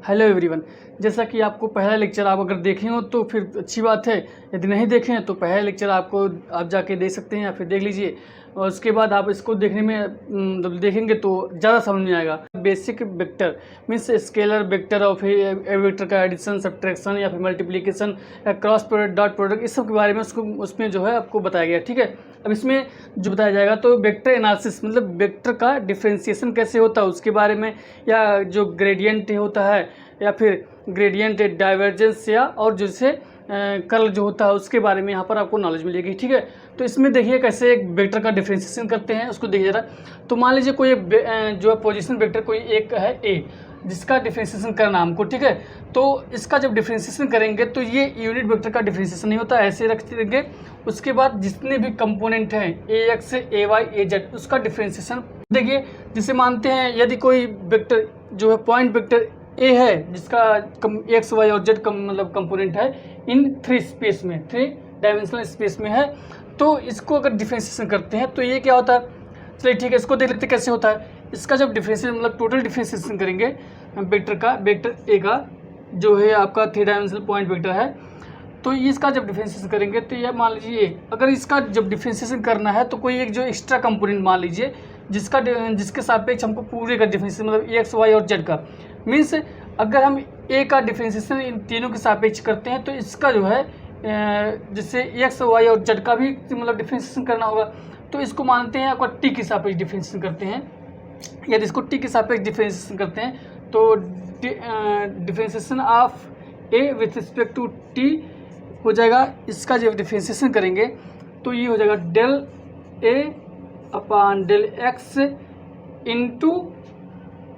Hello everyone. जैसा कि आपको पहला लेक्चर आप अगर देखे हो तो फिर अच्छी बात है, यदि नहीं देखे हैं तो पहला लेक्चर आप जाके देख सकते हैं या फिर देख लीजिए, और उसके बाद आप इसको देखने में देखेंगे तो ज़्यादा समझ में आएगा। Basic vector means scalar vector और फिर वेक्टर का एडिशन, सब्ट्रैक्शन या फिर मल्टीप्लिकेशन या क्रॉस प्रोडक्ट, डॉट प्रोडक्ट, इस सब के बारे में उसमें जो है आपको बताया गया। ठीक है, अब इसमें जो बताया जाएगा तो वेक्टर एनालिसिस मतलब वेक्टर का डिफ्रेंसिएशन कैसे होता है उसके बारे में, या जो ग्रेडियंट होता है या फिर ग्रेडियंट डाइवर्जेंस या और जैसे कर्ल जो होता है उसके बारे में यहाँ पर आपको नॉलेज मिलेगी। ठीक है, तो इसमें देखिए कैसे एक वेक्टर का डिफ्रेंसिएशन करते हैं, उसको देखिए जरा। तो मान लीजिए कोई जो है पोजीशन वेक्टर कोई एक है ए, जिसका डिफ्रेंसिएशन करना हमको। ठीक है, तो इसका जब डिफ्रेंसिएशन करेंगे तो ये यूनिट वेक्टर का डिफ्रेंसिएशन नहीं होता, ऐसे रख देंगे। उसके बाद जितने भी कंपोनेंट हैं ए एक्स, ए वाई, ए जेड, उसका डिफ्रेंसिएशन देखिए। जिसे मानते हैं यदि कोई वेक्टर जो है पॉइंट वेक्टर ए है जिसका एक्स वाई और जेड मतलब कंपोनेंट है इन थ्री स्पेस में, 3 डायमेंशनल स्पेस में है, तो इसको अगर डिफ्रेंसिएशन करते हैं तो ये क्या होता है। चलिए ठीक है, इसको देख लेते कैसे होता है। इसका जब डिफ्रेंसिएशन मतलब टोटल डिफ्रेंसिएशन करेंगे वेक्टर का, वेक्टर ए का जो है आपका 3 डायमेंशनल पॉइंट वेक्टर है, तो इसका जब डिफ्रेंसिएशन करेंगे तो ये मान लीजिए अगर इसका जब डिफ्रेंसिएशन करना है तो कोई एक जो एक्स्ट्रा कंपोनेंट मान लीजिए जिसके सापेक्ष हमको पूरे का डिफ्रेंसिएशन मतलब एक्स वाई और जेड का, मीन्स अगर हम ए का डिफ्रेंसिएशन इन तीनों के सापेक्ष करते हैं तो इसका जो है जैसे एक्स वाई और जेड का भी मतलब डिफ्रेंसिएशन करना होगा, तो इसको मानते हैं आपका टी के सापेक्ष डिफ्रेंसिएशन करते हैं। यदि इसको टी के सापेक्ष डिफ्रेंसिएशन करते हैं तो differentiation of A with respect to T हो जाएगा। इसका जब डिफ्रेंसिएशन करेंगे तो ये हो जाएगा del A upon del x into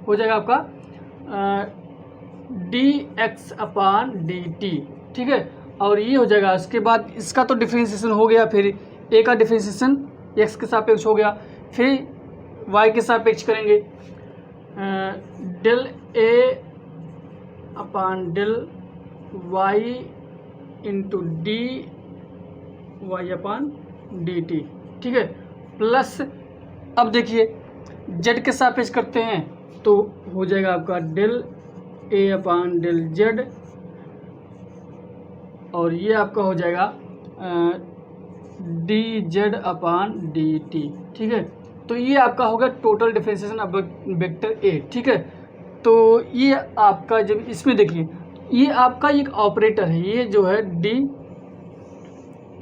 हो जाएगा आपका D x upon D T. ठीक है, और ये हो जाएगा। उसके बाद इसका तो डिफ्रेंसिएशन हो गया, फिर ए का डिफ्रेंसिएशन एक्स के सापेक्ष हो गया, फिर वाई के सापेक्ष करेंगे del A upon del Y into D Y upon D T. ठीक है, प्लस अब देखिए जेड के सापेक्ष करते हैं तो हो जाएगा आपका del A upon del Z, और ये आपका हो जाएगा D Z upon D T. ठीक है, तो ये आपका होगा total differentiation of vector A. ठीक है, तो ये आपका जब इसमें देखिए ये आपका एक ऑपरेटर है, ये जो है डी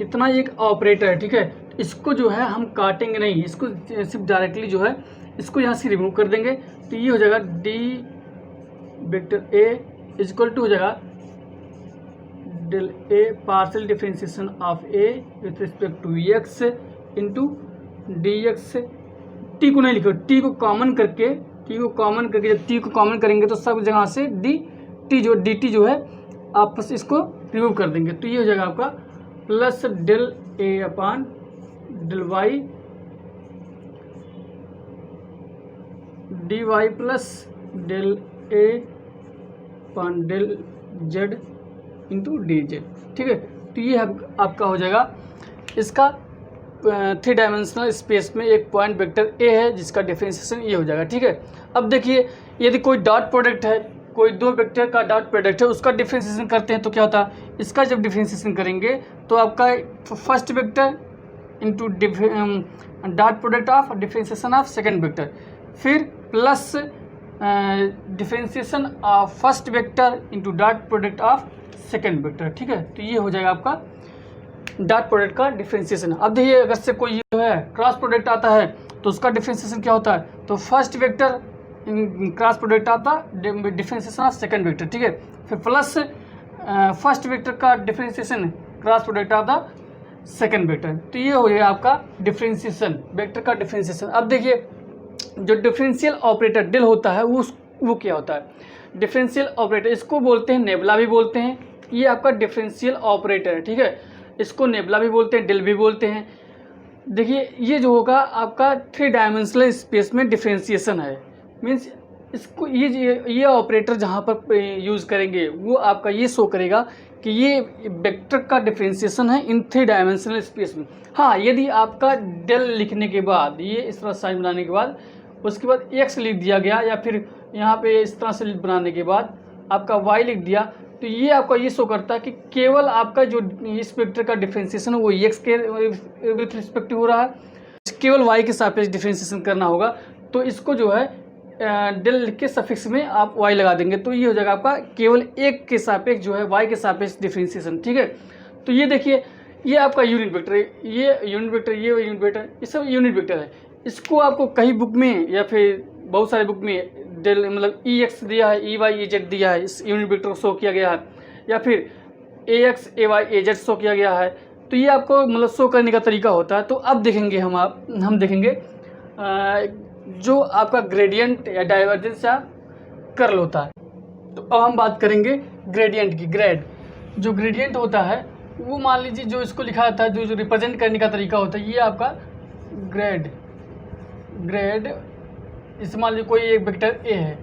इतना एक ऑपरेटर है। ठीक है, इसको जो है हम काटेंगे नहीं, इसको सिर्फ डायरेक्टली जो है इसको यहाँ से रिमूव कर देंगे, तो ये हो जाएगा D vector A is equal to हो जाएगा del A partial differentiation of A with respect to X into D X. T को नहीं लिखो, टी को कॉमन करके जब टी को कॉमन करेंगे तो सब जगह से डी टी जो है आप बस इसको रिमूव कर देंगे, तो ये हो जाएगा आपका plus del A upon del Y D Y plus del A upon del Z into D Z. ठीक है, तो ये आपका हो जाएगा इसका 3 डायमेंशनल स्पेस में एक पॉइंट वेक्टर ए है जिसका डिफ्रेंसिएशन ये हो जाएगा। ठीक है, अब देखिए यदि कोई डॉट प्रोडक्ट है, कोई दो वेक्टर का डॉट प्रोडक्ट है, उसका डिफ्रेंसिएशन करते हैं तो क्या होता है। इसका जब डिफ्रेंसिएशन करेंगे तो आपका first vector into dot product of differentiation of second vector, फिर plus differentiation of first vector into dot product of second vector. ठीक है, तो ये हो जाएगा आपका डॉट प्रोडक्ट का डिफ्रेंसिएशन। अब देखिए अगर से कोई जो है क्रॉस प्रोडक्ट आता है तो उसका डिफ्रेंसिएशन क्या होता है, तो फर्स्ट वेक्टर क्रॉस प्रोडक्ट आता है डिफ्रेंसिएशन ऑफ सेकेंड वेक्टर। ठीक है, फिर प्लस फर्स्ट वेक्टर का differentiation cross product of the second vector, तो ये हो जाएगा आपका डिफ्रेंसिएशन वेक्टर का डिफ्रेंसिएशन। अब देखिए जो डिफरेंशियल ऑपरेटर डेल होता है वो क्या होता है। डिफरेंशियल ऑपरेटर इसको बोलते हैं नेबुला भी बोलते हैं, ये आपका डिफरेंशियल ऑपरेटर है। ठीक है, इसको नेबुला भी बोलते हैं, डेल भी बोलते हैं। देखिए ये जो होगा आपका 3 डायमेंशनल स्पेस में डिफरेंशिएशन है, मीन्स इसको ये ऑपरेटर जहाँ पर यूज़ करेंगे वो आपका ये शो करेगा कि ये वेक्टर का डिफरेंशिएशन है इन 3 डायमेंशनल स्पेस में। हाँ, यदि आपका डेल लिखने के बाद ये इस तरह साइन बनाने के बाद उसके बाद एक्स लिख दिया गया या फिर यहाँ पे इस तरह से बनाने के बाद आपका वाई लिख दिया, तो ये आपका ये शो करता है कि केवल आपका जो इस वेक्टर का डिफ्रेंसिएशन है वो एक्स के विथ रिस्पेक्टिव हो रहा है, केवल वाई के सापेक्ष डिफ्रेंसिएशन करना होगा। तो इसको जो है डेल लिख के सफिक्स में आप वाई लगा देंगे, तो ये हो जाएगा आपका केवल एक के सापेक्ष जो है वाई के सापेक्ष डिफ्रेंसिएशन। ठीक है, तो ये देखिए ये आपका यूनिट वेक्टर है, ये यूनिट वेक्टर, ये यूनिट वेक्टर, ये सब यूनिट वेक्टर है। इसको आपको कहीं बुक में या फिर बहुत सारे बुक में डेल मतलब ई एक्स दिया है, ई वाई ए जेड दिया है, इस यूनिट वेक्टर को शो किया गया है, या फिर ए एक्स ए वाई ए जेड शो किया गया है। तो ये आपको मतलब शो करने का तरीका होता है। तो अब देखेंगे हम देखेंगे जो आपका ग्रेडियंट या डाइवर्जेंस या कर्ल होता है। तो अब हम बात करेंगे ग्रेडियंट की। ग्रेड जो ग्रेडियंट होता है वो मान लीजिए जो इसको लिखा जाता है, जो रिप्रेजेंट करने का तरीका होता है, ये आपका ग्रेड इस मान लीजिए कोई एक वेक्टर ए है,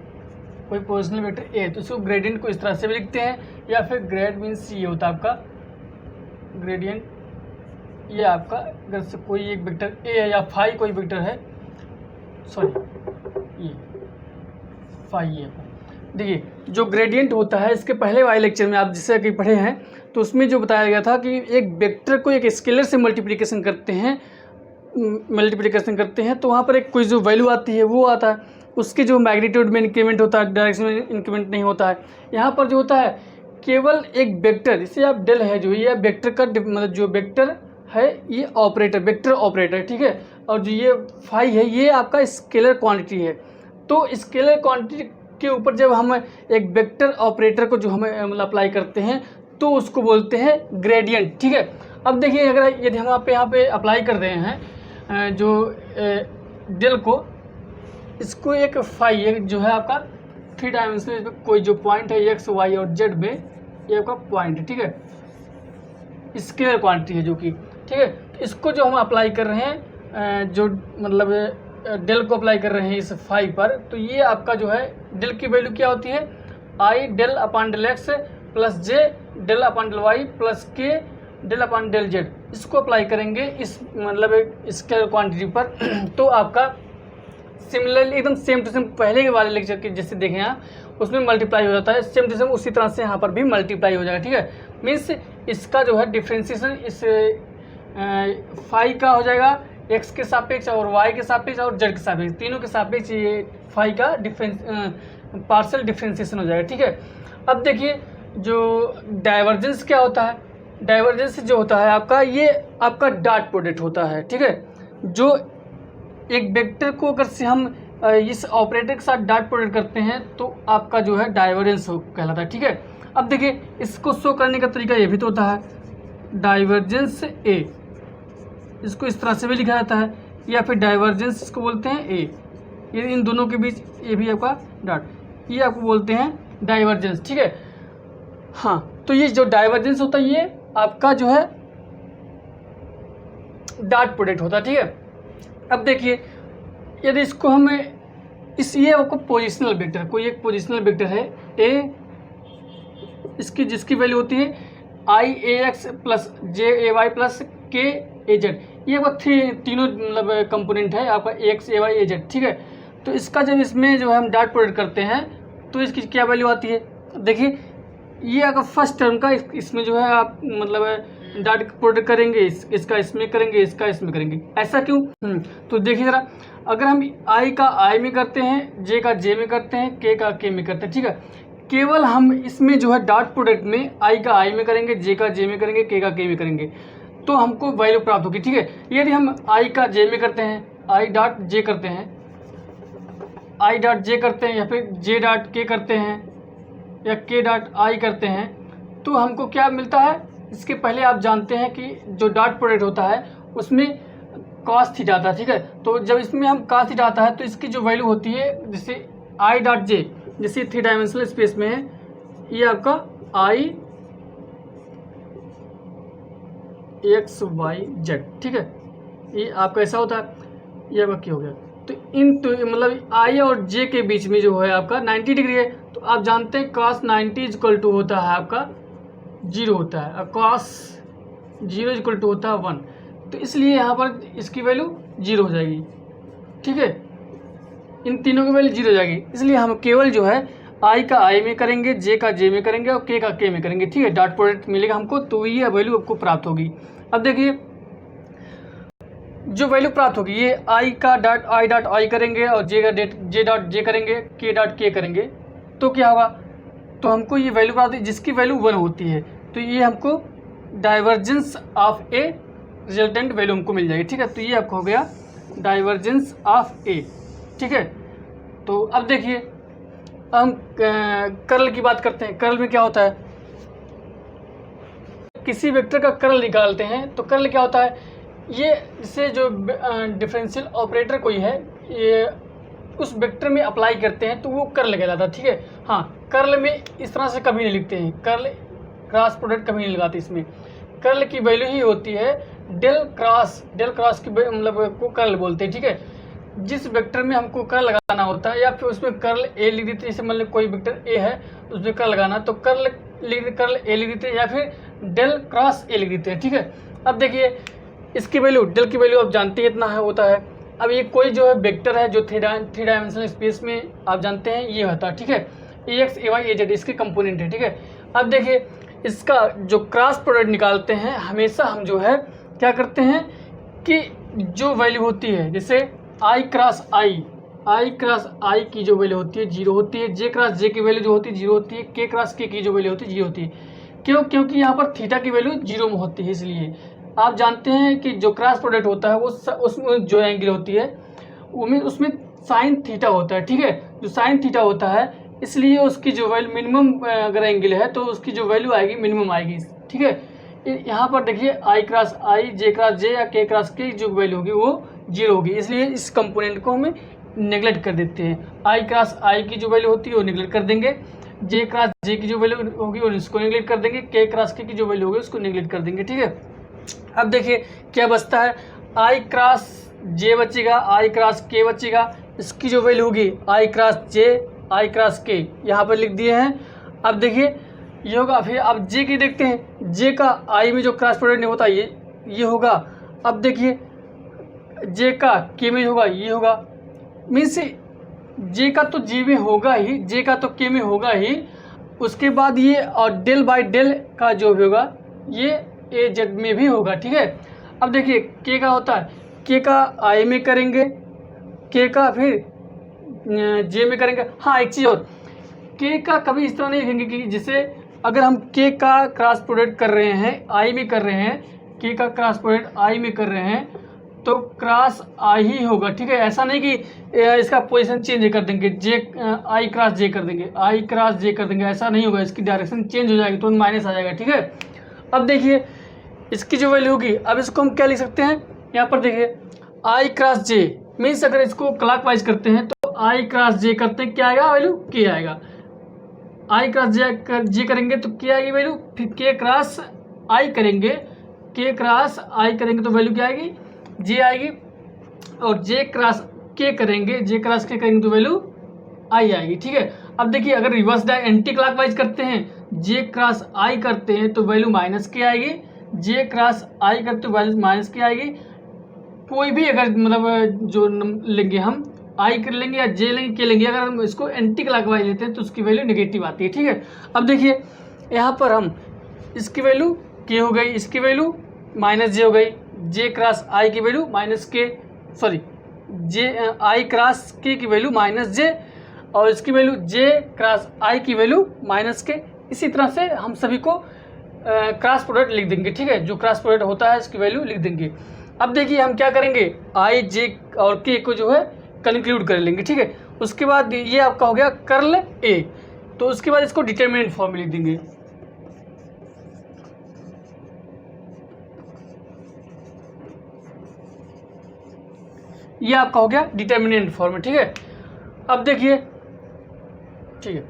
कोई पोजिशनल वेक्टर ए है, तो इसको ग्रेडियंट को इस तरह से भी लिखते हैं, या फिर ग्रेड मीन्स ये होता है आपका ग्रेडियंट। ये आपका अगर से कोई एक वेक्टर ए है या फाई कोई वेक्टर है, सॉरी ये फाई है। देखिए जो ग्रेडियंट होता है, इसके पहले वाले लेक्चर में आप जिससे कि पढ़े हैं, तो उसमें जो बताया गया था कि एक वेक्टर को एक स्केलर से मल्टीप्लिकेशन करते हैं तो वहाँ पर एक कोई जो वैल्यू आती है वो आता है, उसके जो मैग्नीट्यूड में इंक्रीमेंट होता है, डायरेक्शन में इंक्रीमेंट नहीं होता है। यहाँ पर जो होता है केवल एक वेक्टर, जिसे आप डेल है जो ये वेक्टर का मतलब जो वेक्टर है ये ऑपरेटर, वेक्टर ऑपरेटर, ठीक है। और जो ये फाई है ये आपका स्केलर क्वांटिटी है। तो स्केलर क्वांटिटी के ऊपर जब हम एक वेक्टर ऑपरेटर को जो हमें मतलब अप्लाई करते हैं तो उसको बोलते हैं ग्रेडियंट, ठीक है। अब देखिए अगर यदि हम आप यहाँ पे अप्लाई कर रहे हैं जो डेल को, इसको एक फाई एक जो है आपका 3 डायमेंशनल कोई जो पॉइंट है एक्स वाई और जेड में, ये आपका पॉइंट है, ठीक है, स्केलर क्वांटिटी है जो कि, ठीक है। इसको जो हम अप्लाई कर रहे हैं जो मतलब डेल को अप्लाई कर रहे हैं इस फाई पर, तो ये आपका जो है डेल की वैल्यू क्या होती है, I del upon del X plus J del upon del Y plus K del upon del Z. इसको अप्लाई करेंगे इस मतलब स्केलर क्वांटिटी पर तो आपका सिमिलरली एकदम सेम टू सेम पहले वाले लेक्चर के जैसे देखें आप, उसमें मल्टीप्लाई हो जाता है, सेम टू सेम उसी तरह से यहाँ पर भी मल्टीप्लाई हो जाएगा, ठीक है। मीन्स इसका जो है डिफ्रेंसिएशन इस फाई का हो जाएगा एक्स के सापेक्ष और वाई के सापेक्ष और जेड के सापेक्ष, तीनों के सापेक्ष ये फाई का पार्शियल डिफ्रेंसिएशन हो जाएगा, ठीक है। अब देखिए जो डाइवर्जेंस क्या होता है, डाइवर्जेंस जो होता है आपका, ये आपका डॉट प्रोडक्ट होता है, ठीक है। जो एक वेक्टर को अगर से हम इस ऑपरेटर के साथ डॉट प्रोडक्ट करते हैं तो आपका जो है डाइवर्जेंस कहलाता है, ठीक है। अब देखिए इसको शो करने का तरीका ये भी तो होता है, डाइवर्जेंस ए, इसको इस तरह से भी लिखा जाता है, या फिर डाइवर्जेंस इसको बोलते हैं ए, ये इन दोनों के बीच ये भी आपका डॉट, ये आपको बोलते हैं डाइवर्जेंस, ठीक है। हाँ, तो ये जो डाइवर्जेंस होता है ये आपका जो है डॉट प्रोडक्ट होता है, ठीक है। अब देखिए यदि इसको हम ये आपको पोजिशनल वेक्टर, कोई एक पोजिशनल वेक्टर है ए, इसकी जिसकी वैल्यू होती है आई ए एक्स प्लस जे ए वाई प्लस के ए जेड, ये आपका तीनों मतलब कंपोनेंट है आपका ए एक्स ए वाई ए जेड, ठीक है। तो इसका जब इसमें जो है हम डॉट प्रोडक्ट करते हैं तो इसकी क्या वैल्यू आती है, देखिए ये आपका फर्स्ट टर्म का, इसमें जो है आप मतलब डॉट प्रोडक्ट करेंगे, इसका इसमें करेंगे, इसका इसमें करेंगे, ऐसा क्यों? तो देखिए ज़रा, अगर हम आई का आई में करते हैं, जे का जे में करते हैं, के का के में करते हैं, ठीक है, केवल हम इसमें जो है डॉट प्रोडक्ट में आई का आई में करेंगे, जे का जे में करेंगे, के का के में करेंगे, तो हमको वैल्यू प्राप्त होगी, ठीक है। यदि हम आई का जे में करते हैं, आई डॉट जे करते हैं, आई डॉट जे करते हैं, या फिर जे डॉट के करते हैं, या के डॉट आई करते हैं, तो हमको क्या मिलता है, इसके पहले आप जानते हैं कि जो डॉट प्रोडक्ट होता है उसमें कॉस थीटा आता है, ठीक है। तो जब इसमें हम कॉस थीटा आता है तो इसकी जो वैल्यू होती है, जैसे आई डॉट जे, जैसे 3 डायमेंशनल स्पेस में है, ये आपका आई एक्स वाई जेड, ठीक है, ये आपका ऐसा होता है, ये आपका क्या हो गया। तो इन तो मतलब आई और जे के बीच में जो है आपका 90 डिग्री है, तो आप जानते हैं cos 90 इक्वल टू होता है आपका 0 होता है, और cos 0 इक्वल टू होता है 1, तो इसलिए यहाँ पर इसकी वैल्यू 0 हो जाएगी, ठीक है, इन तीनों की वैल्यू 0 हो जाएगी। इसलिए हम केवल जो है आई का आई में करेंगे, जे का जे में करेंगे और के का के में करेंगे, ठीक है। डॉट प्रोडक्ट मिलेगा हमको, तो ये वैल्यू आपको प्राप्त होगी। अब देखिए जो वैल्यू प्राप्त होगी, ये आई का डॉट आई करेंगे और जे का जे डॉट जे करेंगे, के डॉट के करेंगे, तो क्या होगा, तो हमको ये वैल्यू प्राप्त जिसकी वैल्यू 1 होती है, तो ये हमको divergence of A resultant value हमको मिल जाएगी, ठीक है। तो ये आपको हो गया डाइवर्जेंस ऑफ ए, ठीक है। तो अब देखिए हम कर्ल की बात करते हैं। कर्ल में क्या होता है, किसी वेक्टर का कर्ल निकालते हैं तो कर्ल क्या होता है, ये इसे जो डिफरेंशियल ऑपरेटर कोई है ये उस वेक्टर में अप्लाई करते हैं तो वो कर्ल कहलाता है, ठीक है। हाँ, कर्ल में इस तरह से कभी नहीं लिखते हैं, कर्ल क्रॉस प्रोडक्ट कभी नहीं लगाते। इसमें कर्ल की वैल्यू ही होती है डेल क्रॉस की मतलब को कर्ल बोलते हैं, ठीक है। जिस वेक्टर में हमको कर्ल लगाना होता है या फिर उसमें कर्ल ए लिख देते हैं, जैसे मतलब कोई वेक्टर ए है उसमें कर्ल लगाना, तो कर्ल ए लिख देते हैं या फिर डेल क्रॉस ए लिख देते हैं, ठीक है। अब देखिए इसकी वैल्यू, डेल की वैल्यू आप जानते हैं इतना है होता है। अब ये कोई जो है वेक्टर है जो थ्री डायमेंशनल स्पेस में आप जानते हैं ये होता है, ठीक है। ए एक्स ए वाई ए जेड इसके कंपोनेंट है, ठीक है। अब देखिए इसका जो क्रॉस प्रोडक्ट निकालते हैं हमेशा हम जो है क्या करते हैं कि जो वैल्यू होती है, जैसे आई क्रॉस आई की जो वैल्यू होती है 0 होती है, जे क्रॉस जे की वैल्यू जो होती है 0 होती है, के क्रॉस के की जो वैल्यू होती है 0 होती है। क्यों? क्योंकि यहाँ पर थीटा की वैल्यू 0 में होती है। इसलिए आप जानते हैं कि जो क्रॉस प्रोडक्ट होता है वो उसमें जो एंगल होती है उसमें साइन थीटा होता है, ठीक है। जो साइन थीटा होता है इसलिए उसकी जो वैल्यू मिनिमम अगर एंगल है तो उसकी जो वैल्यू आएगी मिनिमम आएगी, ठीक है। यहाँ पर देखिए आई क्रॉस आई, जे क्रॉस जे या के क्रॉस के जो वैल्यू होगी वो 0 होगी, इसलिए इस कंपोनेंट को हमें नेगलेक्ट कर देते हैं। आई क्रॉस आई की जो वैल्यू होती है वो नेगलेक्ट कर देंगे, जे क्रॉस जे की जो वैल्यू होगी उसको नेगलेक्ट कर देंगे, के क्रॉस के की जो वैल्यू होगी उसको नेगलेक्ट कर देंगे, ठीक है। अब देखिए क्या बचता है, आई क्रॉस जे बचेगा, आई क्रॉस के बचेगा, इसकी जो वैल्यू होगी आई क्रॉस जे आई क्रॉस के यहाँ पर लिख दिए हैं। अब देखिए ये होगा, फिर आप जे की देखते हैं, जे का आई में जो क्रॉस प्रोडक्ट नहीं होता ये होगा। अब देखिए जे का के में होगा, ये होगा, मीन्स जे का तो जे में होगा ही, जे का तो के में होगा ही, उसके बाद ये और डेल बाय डेल का जो भी होगा ये ए जेड में भी होगा, ठीक है। अब देखिए के का होता है, के का आई में करेंगे, के का फिर जे में करेंगे। हाँ एक चीज़ और, के का कभी इस तरह नहीं लिखेंगे कि जैसे अगर हम के का क्रॉस प्रोडक्ट कर रहे हैं आई में कर रहे हैं, के का क्रॉस प्रोडक्ट आई में कर रहे हैं तो क्रॉस आई ही होगा, ठीक है। ऐसा नहीं कि इसका पोजीशन चेंज कर देंगे, जे आई क्रॉस जे कर देंगे, आई क्रॉस जे कर देंगे, ऐसा नहीं होगा, इसकी डायरेक्शन चेंज हो जाएगी, तुरंत माइनस आ जाएगा, ठीक है। अब देखिए इसकी जो वैल्यू होगी, अब इसको हम क्या लिख सकते हैं, यहाँ पर देखिए आई क्रॉस जे मीन्स अगर इसको क्लॉकवाइज करते हैं तो आई क्रॉस जे करते हैं क्या आएगा वैल्यू, के आएगा। आई क्रॉस जे करेंगे तो क्या आएगी वैल्यू, फिर के क्रॉस आई करेंगे, के क्रॉस आई करेंगे तो वैल्यू क्या आएगी, जे आएगी, और जे क्रॉस के करेंगे, जे क्रॉस के करेंगे तो वैल्यू आई आएगी, ठीक है। अब देखिए अगर रिवर्स एंटी क्लॉकवाइज करते हैं, जे क्रॉस आई करते हैं तो वैल्यू माइनस के आएगी, जे क्रॉस आई करते तो वैल्यू माइनस के आएगी। कोई भी अगर मतलब जो लेंगे हम आई कर लेंगे या जे लेंगे के लेंगे, अगर हम इसको एंटी क्लॉकवाइज लेते हैं तो उसकी वैल्यू नेगेटिव आती है, ठीक है। अब देखिए यहाँ पर हम इसकी वैल्यू के हो गई, इसकी वैल्यू माइनस जे हो गई, जे क्रॉस आई की वैल्यू माइनस के, सॉरी जे आई क्रॉस के की वैल्यू माइनस जे, और इसकी वैल्यू जे क्रॉस आई की वैल्यू माइनस के। इसी तरह से हम सभी को क्रॉस प्रोडक्ट लिख देंगे, ठीक है। जो क्रॉस प्रोडक्ट होता है इसकी वैल्यू लिख देंगे। अब देखिए हम क्या करेंगे, आई जे और के को जो है कंक्लूड कर लेंगे, ठीक है। उसके बाद ये आपका हो गया कर्ल ए, तो उसके बाद इसको डिटरमिनेंट फॉर्म में लिख देंगे। ये आपका हो गया डिटरमिनेंट फॉर्म, ठीक है। अब देखिए ठीक है,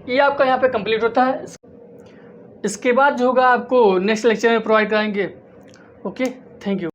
ये आपका यहाँ पे कंप्लीट होता है। इसके बाद जो होगा आपको नेक्स्ट लेक्चर में प्रोवाइड कराएंगे। Okay, thank you.